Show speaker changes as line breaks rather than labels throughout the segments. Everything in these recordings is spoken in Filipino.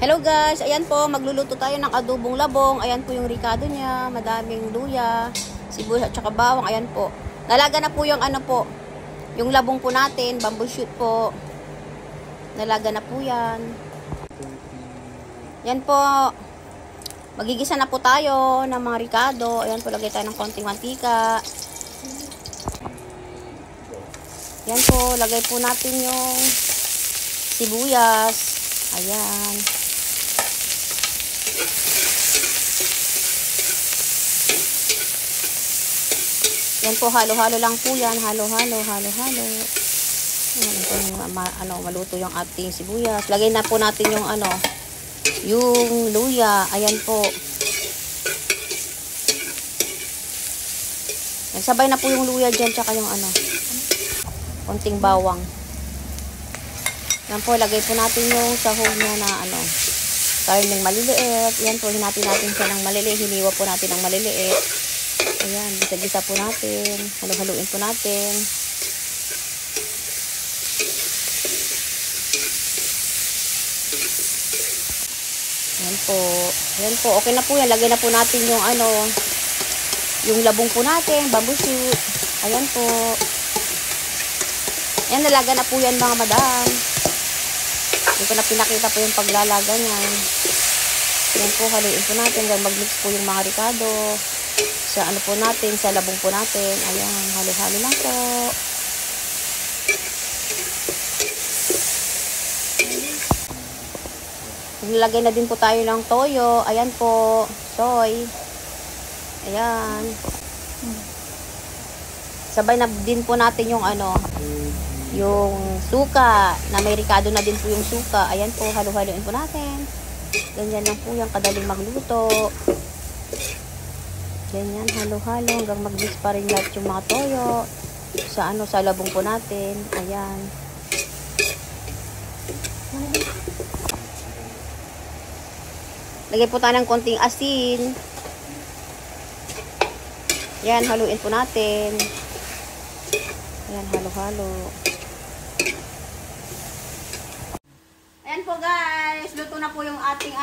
Hello guys, ayan po, magluluto tayo ng adobong labong. Ayan po yung ricado niya, madaming luya, sibuyas at saka bawang. Ayan po. Nalaga na po yung ano po, yung labong po natin, bamboo shoot po. Nalaga na po yan. Yan po. Magigisa na po tayo ng mga ricado. Ayan po, lagay tayo ng konting mantika. Yan po, lagay po natin yung sibuyas. Ayan. Yan po, halo-halo lang po yan. Halo-halo, halo-halo. Maluto yung ating sibuyas. Lagay na po natin yung yung luya. Ayan po. Nagsabay na po yung luya dyan, tsaka yung konting bawang. Yan po, lagay po natin yung sahog niya na karning maliliit. Yan po, hinati natin siya ng maliliit. Hiniwa po natin ng maliliit. Ayan, gisa-gisa po natin. Halo-haluin po natin. Ayan po. Ayan po, okay na po yan. Lagay na po natin yung yung labong po natin, bamboo shoot. Ayan po. Ayan, nalaga na po yan mga madam. Hindi ko na pinakita po yung paglalaga niyan. Ayan po, haluin po natin. Mag-mix po yung mga ricado. Sa po natin, sa labong po natin. Ayan, halo-halo lang po. Nilagay na din po tayo ng toyo. Ayan po, soy. Ayan. Sabay na din po natin yung yung suka. Na may ricado na din po yung suka. Ayan po, halo-haloin po natin. Ganyan lang po yung kadaling magluto. Ganyan, halo-halo hanggang mag-mix pa rin lahat yung mga toyo sa labong po natin. Ayan. Lagay po tayo ng konting asin. Ayan, haluin po natin. Ayan, halo-halo. Ayan po guys, luto na po yung ating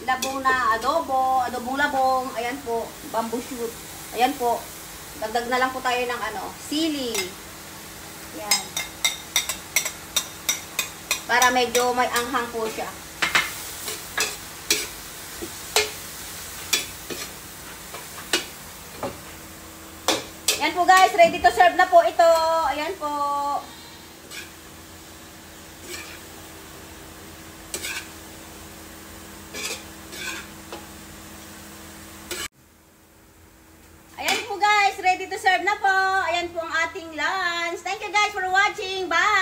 labong na adobong labong. Ayan po, bamboo shoot. Ayan po. Dagdag na lang po tayo ng sili. Ayan. Para medyo may anghang po siya. Ayan po guys, ready to serve na po ito. Ayan po. Ready to serve na po. Ayan po ang ating lunch. Thank you guys for watching. Bye!